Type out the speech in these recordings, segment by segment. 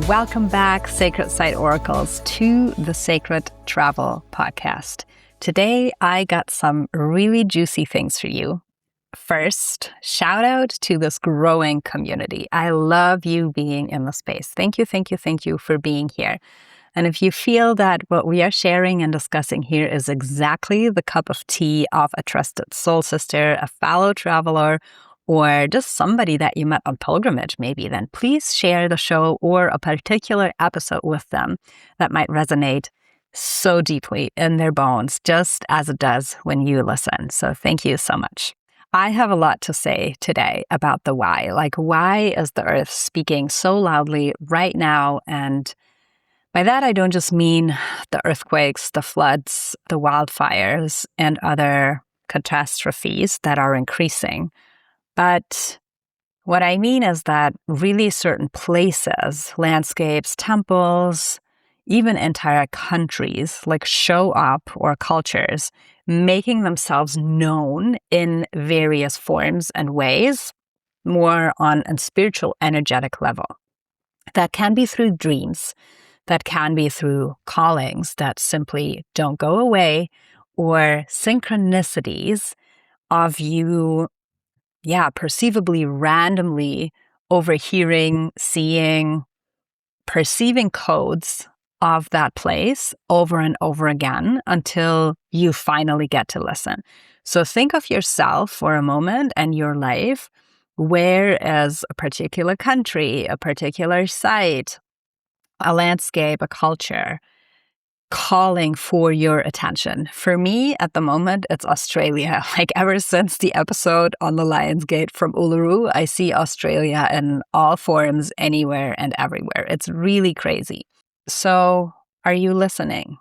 Welcome back, Sacred Site Oracles, to the Sacred Travel Podcast. Today, I got some really juicy things for you. First, shout out to this growing community. I love you being in the space. Thank you for being here. And if you feel that what we are sharing and discussing here is exactly the cup of tea of a trusted soul sister, a fellow traveler, or just somebody that you met on pilgrimage maybe, then please share the show or a particular episode with them that might resonate so deeply in their bones, just as it does when you listen. So thank you so much. I have a lot to say today about the why. Like, why is the earth speaking so loudly right now? And by that, I don't just mean the earthquakes, the floods, the wildfires, and other catastrophes that are increasing. But what I mean is that really certain places, landscapes, temples, even entire countries, like show up, or cultures, making themselves known in various forms and ways, more on a spiritual, energetic level. That can be through dreams, that can be through callings that simply don't go away, or synchronicities of you perceivably randomly overhearing, seeing, perceiving codes of that place over and over again until you finally get to listen. So think of yourself for a moment and your life, where is a particular country, a particular site, a landscape, a culture, calling for your attention. For me, at the moment, it's Australia. Like, ever since the episode on the Lion's Gate from Uluru, I see Australia in all forms, anywhere and everywhere. It's really crazy. So, are you listening?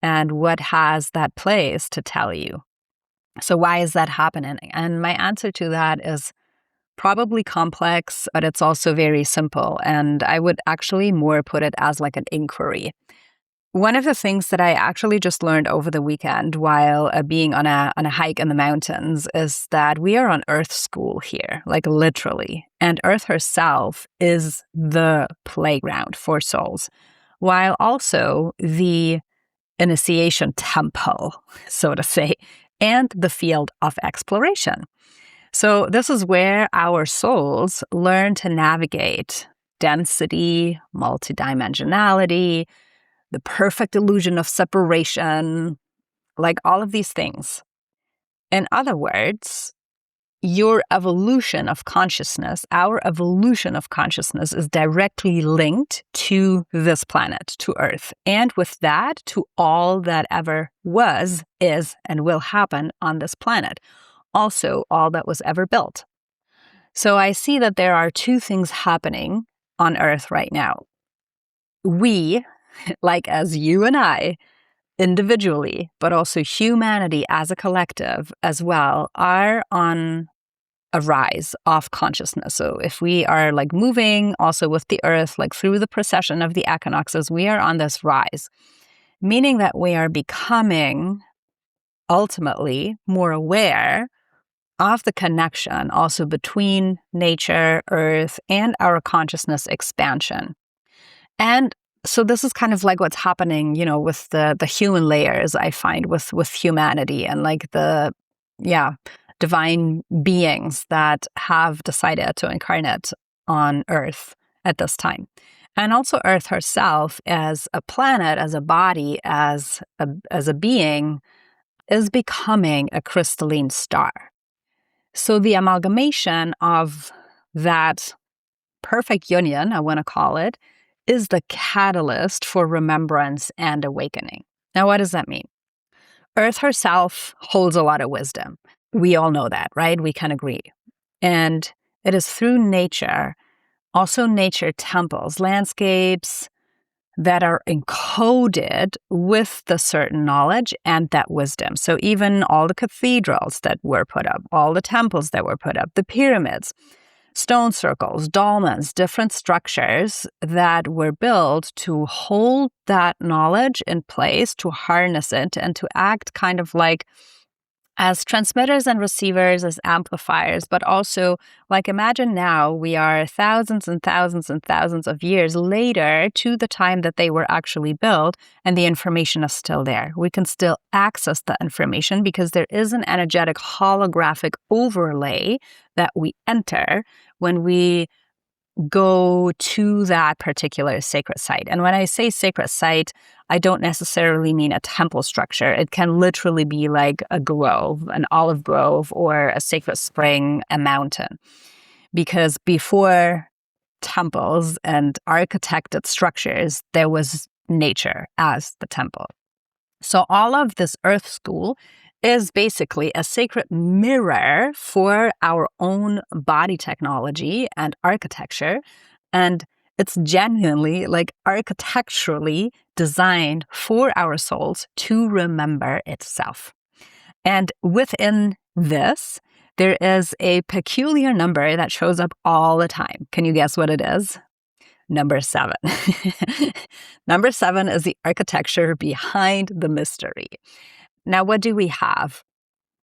And what has that place to tell you? So why is that happening? And my answer to that is probably complex, but it's also very simple. And I would actually more put it as like an inquiry. One of the things that I actually just learned over the weekend while being on a hike in the mountains is that we are on Earth school here, like literally. And Earth herself is the playground for souls, while also the initiation temple, so to say, and the field of exploration. So this is where our souls learn to navigate density, multidimensionality, the perfect illusion of separation, like all of these things. In other words, your evolution of consciousness, our evolution of consciousness is directly linked to this planet, to Earth, and with that, to all that ever was, is, and will happen on this planet. Also, all that was ever built. So I see that there are two things happening on Earth right now. We, like as you and I, individually, but also humanity as a collective as well, are on a rise of consciousness. So if we are like moving also with the earth, like through the procession of the equinoxes, we are on this rise, meaning that we are becoming ultimately more aware of the connection also between nature, earth, and our consciousness expansion. And so this is kind of like what's happening, with the human layers, I find, with humanity and like the, divine beings that have decided to incarnate on Earth at this time. And also Earth herself as a planet, as a body, as a being, is becoming a crystalline star. So the amalgamation of that perfect union, I want to call it, is the catalyst for remembrance and awakening. Now, what does that mean? Earth herself holds a lot of wisdom. We all know that, right? We can agree. And it is through nature, also nature temples, landscapes that are encoded with the certain knowledge and that wisdom. So even all the cathedrals that were put up, all the temples that were put up, the pyramids, stone circles, dolmens, different structures that were built to hold that knowledge in place, to harness it, and to act kind of like as transmitters and receivers, as amplifiers, but also, like, imagine now we are thousands and thousands and thousands of years later to the time that they were actually built, and the information is still there. We can still access the information because there is an energetic holographic overlay that we enter when we go to that particular sacred site. And when I say sacred site, I don't necessarily mean a temple structure. It can literally be like a grove, an olive grove, or a sacred spring, a mountain. Because before temples and architected structures, there was nature as the temple. So all of this earth school is basically a sacred mirror for our own body technology and architecture. And it's genuinely, like, architecturally designed for our souls to remember itself. And within this, there is a peculiar number that shows up all the time. Can you guess what it is? Number 7. Number 7 is the architecture behind the mystery. Now, what do we have?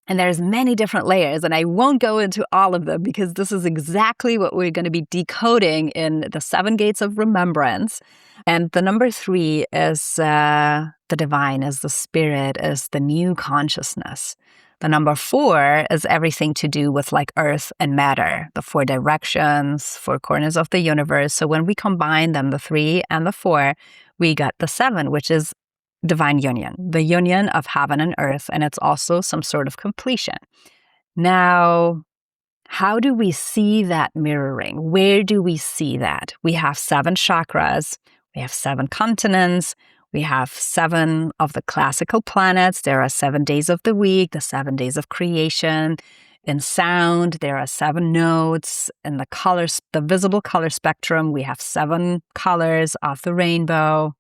And there's many different layers, and I won't go into all of them because this is exactly what we're going to be decoding in the 7 gates of remembrance. And the number 3 is the divine, is the spirit, is the new consciousness. The number 4 is everything to do with, like, earth and matter, the 4 directions, 4 corners of the universe. So when we combine them, the 3 and the 4, we got the 7, which is divine union, the union of heaven and earth, and it's also some sort of completion. Now, how do we see that mirroring? Where do we see that? We have 7 chakras, we have 7 continents, we have 7 of the classical planets. There are 7 days of the week, the 7 days of creation. In sound, there are 7 notes. In the colors, the visible color spectrum, we have 7 colors of the rainbow.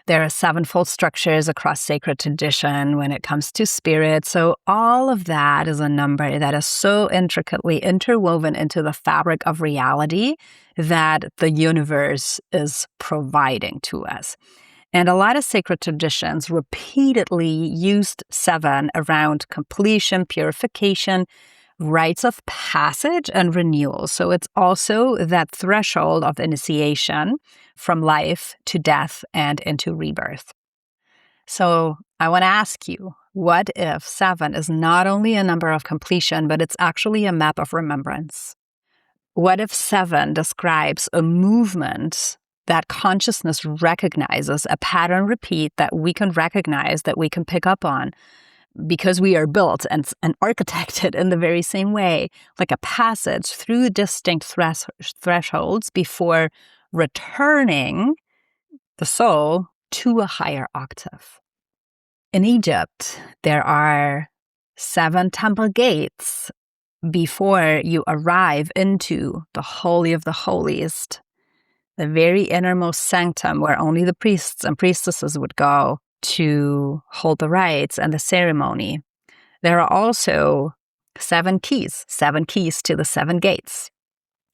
There are sevenfold structures across sacred tradition when it comes to spirit. So all of that is a number that is so intricately interwoven into the fabric of reality that the universe is providing to us. And a lot of sacred traditions repeatedly used 7 around completion, purification, rites of passage, and renewal. So it's also that threshold of initiation from life to death and into rebirth. So I want to ask you, what if 7 is not only a number of completion, but it's actually a map of remembrance? What if 7 describes a movement that consciousness recognizes, a pattern repeat that we can recognize, that we can pick up on, because we are built and architected in the very same way, like a passage through distinct thresholds before returning the soul to a higher octave. In Egypt, there are 7 temple gates before you arrive into the Holy of the Holiest, the very innermost sanctum where only the priests and priestesses would go to hold the rites and the ceremony. There are also 7 keys to the 7 gates.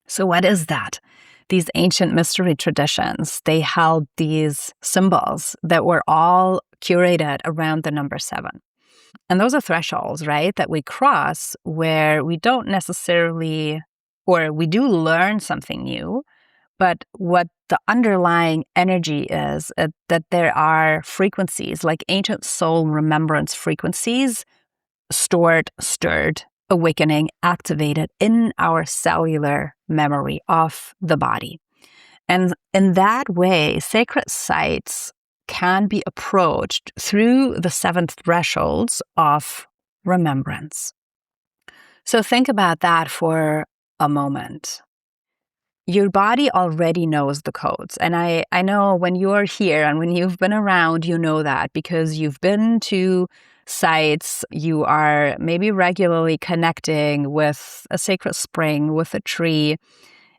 So what is that? These ancient mystery traditions, they held these symbols that were all curated around the number 7. And those are thresholds, right, that we cross where we don't necessarily, or we do learn something new, but what the underlying energy is that there are frequencies, like ancient soul remembrance frequencies, stored, stirred, awakening, activated in our cellular memory of the body. And in that way, sacred sites can be approached through the 7 thresholds of remembrance. So think about that for a moment. Your body already knows the codes. And I know when you're here and when you've been around, you know that because you've been to sites, you are maybe regularly connecting with a sacred spring, with a tree.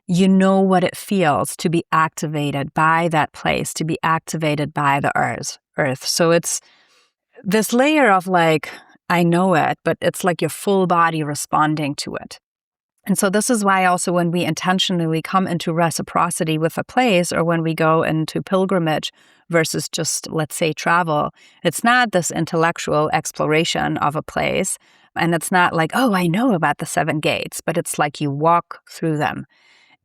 You know what it feels to be activated by that place, to be activated by the earth. So it's this layer of like, I know it, but it's like your full body responding to it. And so this is why also when we intentionally come into reciprocity with a place, or when we go into pilgrimage versus just, let's say, travel, it's not this intellectual exploration of a place, And it's not like, oh, I know about the 7 gates, but it's like you walk through them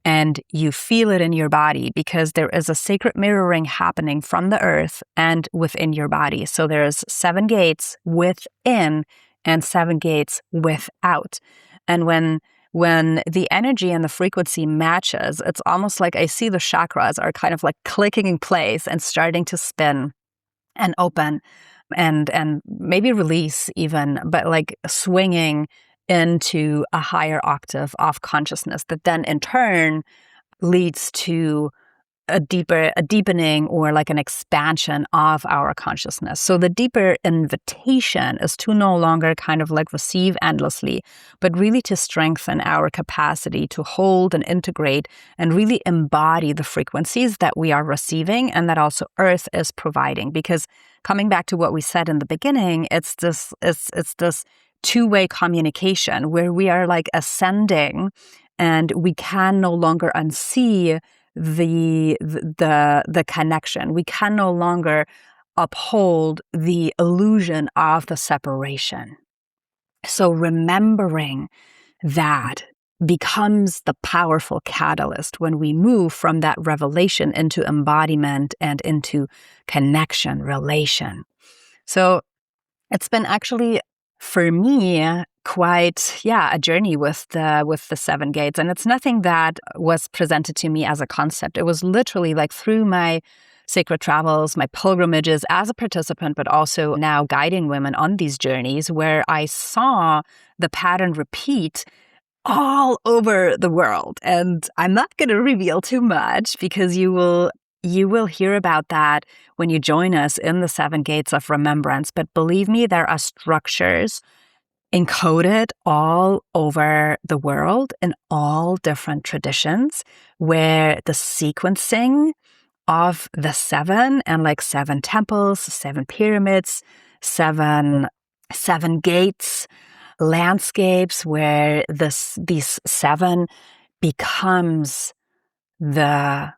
and you feel it in your body, because there is a sacred mirroring happening from the earth and within your body. So there's 7 gates within and 7 gates without. And when the energy and the frequency matches, it's almost like I see the chakras are kind of like clicking in place and starting to spin and open and maybe release even, but like swinging into a higher octave of consciousness that then in turn leads to a deepening or like an expansion of our consciousness. So the deeper invitation is to no longer kind of like receive endlessly, but really to strengthen our capacity to hold and integrate and really embody the frequencies that we are receiving and that also Earth is providing. Because coming back to what we said in the beginning, it's this two-way communication where we are like ascending and we can no longer unsee the connection. We can no longer uphold the illusion of the separation. So remembering that becomes the powerful catalyst when we move from that revelation into embodiment and into connection, relation. So it's been actually, for me, quite, a journey with the 7 gates. And it's nothing that was presented to me as a concept. It was literally like through my sacred travels, my pilgrimages as a participant, but also now guiding women on these journeys, where I saw the pattern repeat all over the world. And I'm not going to reveal too much, because you will hear about that when you join us in the 7 gates of remembrance. But believe me, there are structures encoded all over the world in all different traditions, where the sequencing of the 7 and like 7 temples, 7 pyramids, 7 gates, landscapes, where these 7 becomes the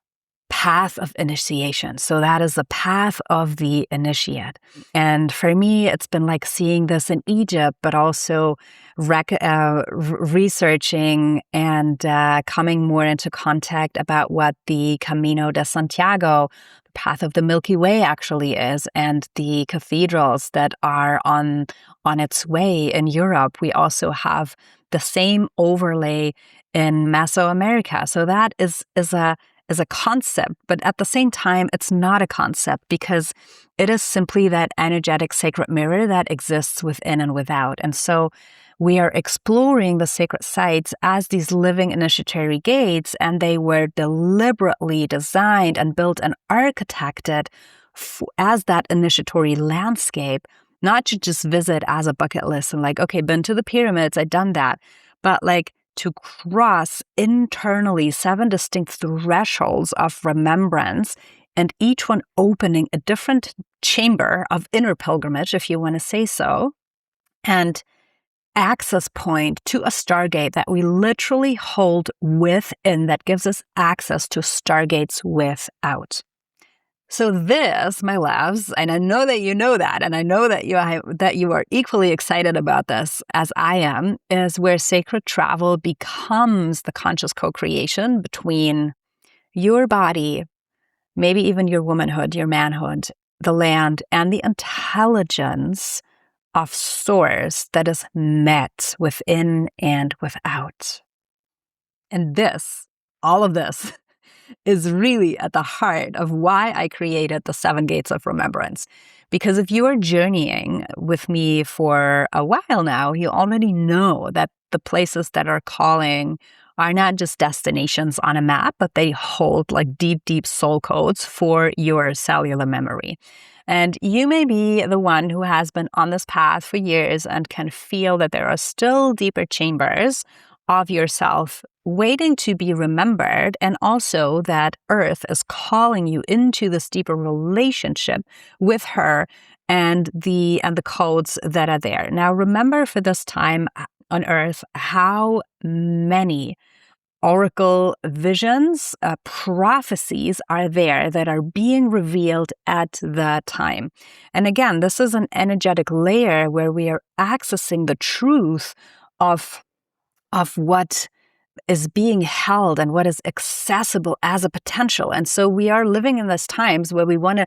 path of initiation. So that is the path of the initiate. And for me, it's been like seeing this in Egypt, but also researching and coming more into contact about what the Camino de Santiago, the path of the Milky Way, actually is, and the cathedrals that are on its way in Europe. We also have the same overlay in Mesoamerica. So that is a concept, but at the same time, it's not a concept, because it is simply that energetic sacred mirror that exists within and without. And so we are exploring the sacred sites as these living initiatory gates, and they were deliberately designed and built and architected as that initiatory landscape, not to just visit as a bucket list and like, okay, been to the pyramids, I've done that, but like to cross internally 7 distinct thresholds of remembrance, and each one opening a different chamber of inner pilgrimage, if you want to say so, and access point to a stargate that we literally hold within, that gives us access to stargates without. So this, my loves, and I know that you know that, and I know that you are equally excited about this as I am, is where sacred travel becomes the conscious co-creation between your body, maybe even your womanhood, your manhood, the land, and the intelligence of source that is met within and without. And all of this, is really at the heart of why I created the 7 gates of remembrance. Because if you are journeying with me for a while now, you already know that the places that are calling are not just destinations on a map, but they hold like deep, deep soul codes for your cellular memory. And you may be the one who has been on this path for years and can feel that there are still deeper chambers of yourself waiting to be remembered, and also that Earth is calling you into this deeper relationship with her and the codes that are there. Now, remember, for this time on Earth, how many oracle visions, prophecies are there that are being revealed at the time. And again, this is an energetic layer where we are accessing the truth of what is being held and what is accessible as a potential. And so we are living in these times where we want to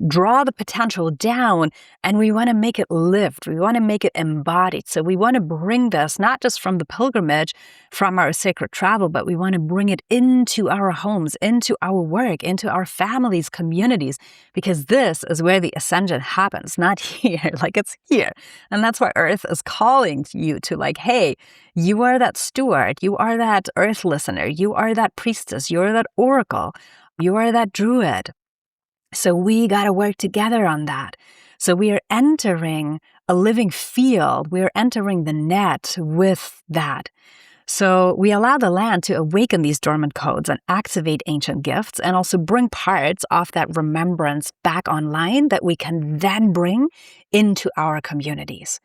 draw the potential down and we want to make it lived. We want to make it embodied. So we want to bring this not just from the pilgrimage, from our sacred travel, but we want to bring it into our homes, into our work, into our families, communities, because this is where the ascension happens, not here, like it's here. And that's why Earth is calling you to like, hey, you are that steward, you are that Earth listener, you are that priestess, you are that oracle, you are that druid. So we got to work together on that. So we are entering a living field. We are entering the net with that. So we allow the land to awaken these dormant codes and activate ancient gifts and also bring parts of that remembrance back online that we can then bring into our communities.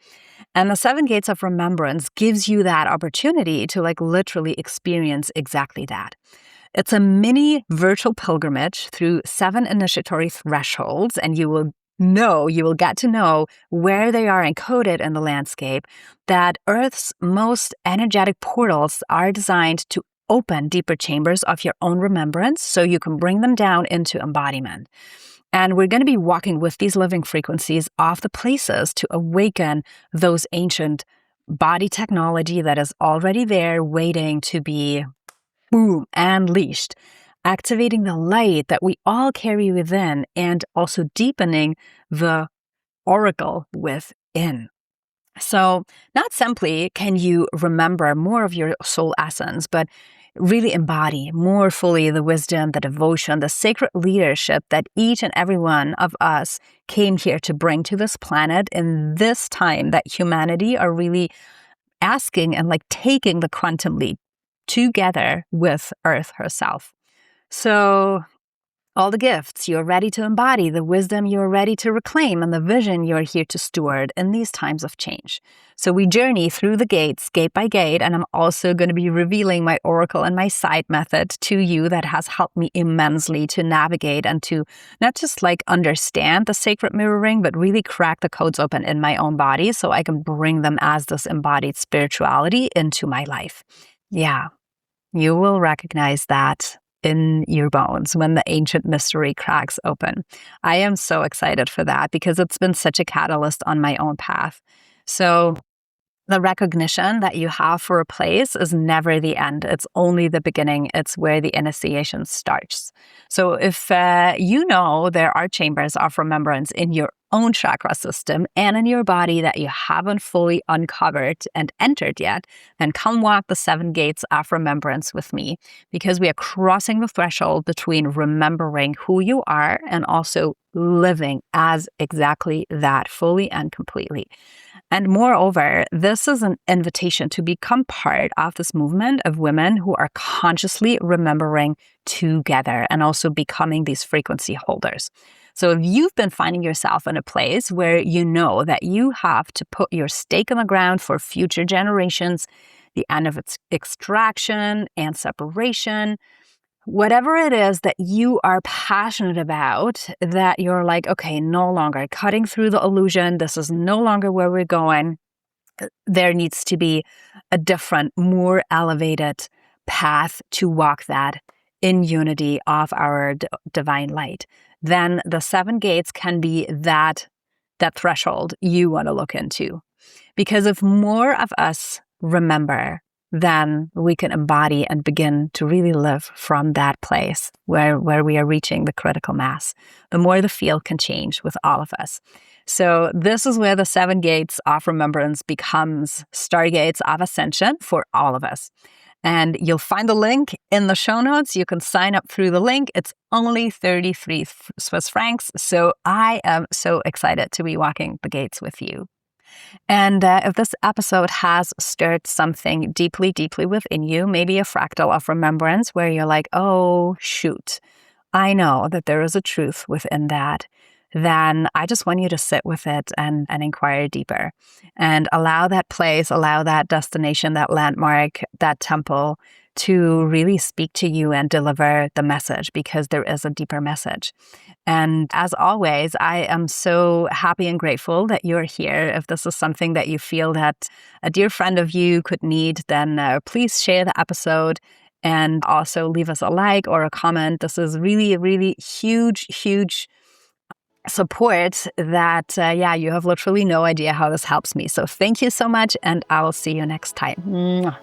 And the 7 gates of remembrance gives you that opportunity to like literally experience exactly that. It's a mini virtual pilgrimage through 7 initiatory thresholds, and you will get to know where they are encoded in the landscape, that Earth's most energetic portals are designed to open deeper chambers of your own remembrance so you can bring them down into embodiment. And we're going to be walking with these living frequencies off the places to awaken those ancient body technology that is already there waiting to be boom, unleashed, activating the light that we all carry within and also deepening the oracle within. So not simply can you remember more of your soul essence, but really embody more fully the wisdom, the devotion, the sacred leadership that each and every one of us came here to bring to this planet in this time that humanity are really asking and like taking the quantum leap together with Earth herself. So all the gifts you're ready to embody, the wisdom you're ready to reclaim, and the vision you're here to steward in these times of change. So we journey through the gates, gate by gate, and I'm also going to be revealing my oracle and my site method to you that has helped me immensely to navigate and to not just like understand the sacred mirroring, but really crack the codes open in my own body so I can bring them as this embodied spirituality into my life. Yeah, you will recognize that in your bones when the ancient mystery cracks open. I am so excited for that because it's been such a catalyst on my own path. So the recognition that you have for a place is never the end. It's only the beginning. It's where the initiation starts. So if you know there are chambers of remembrance in your own chakra system and in your body that you haven't fully uncovered and entered yet, then come walk the 7 gates of remembrance with me, because we are crossing the threshold between remembering who you are and also living as exactly that, fully and completely. And moreover, this is an invitation to become part of this movement of women who are consciously remembering together and also becoming these frequency holders. So if you've been finding yourself in a place where you know that you have to put your stake in the ground for future generations, the end of its extraction and separation, whatever it is that you are passionate about, that you're like, okay, no longer cutting through the illusion, this is no longer where we're going, there needs to be a different, more elevated path to walk that in unity of our divine light. Then the 7 gates can be that threshold you want to look into. Because if more of us remember, then we can embody and begin to really live from that place where we are reaching the critical mass. The more the field can change with all of us. So this is where the 7 gates of remembrance becomes stargates of ascension for all of us. And you'll find the link in the show notes. You can sign up through the link. It's only 33 Swiss francs. So I am so excited to be walking the gates with you. And if this episode has stirred something deeply, deeply within you, maybe a fractal of remembrance where you're like, oh, shoot, I know that there is a truth within that, then I just want you to sit with it and inquire deeper and allow that place, allow that destination, that landmark, that temple to really speak to you and deliver the message, because there is a deeper message. And as always, I am so happy and grateful that you're here. If this is something that you feel that a dear friend of you could need, then please share the episode and also leave us a like or a comment. This is really, really huge support that, you have literally no idea how this helps me. So thank you so much, and I will see you next time. Mwah.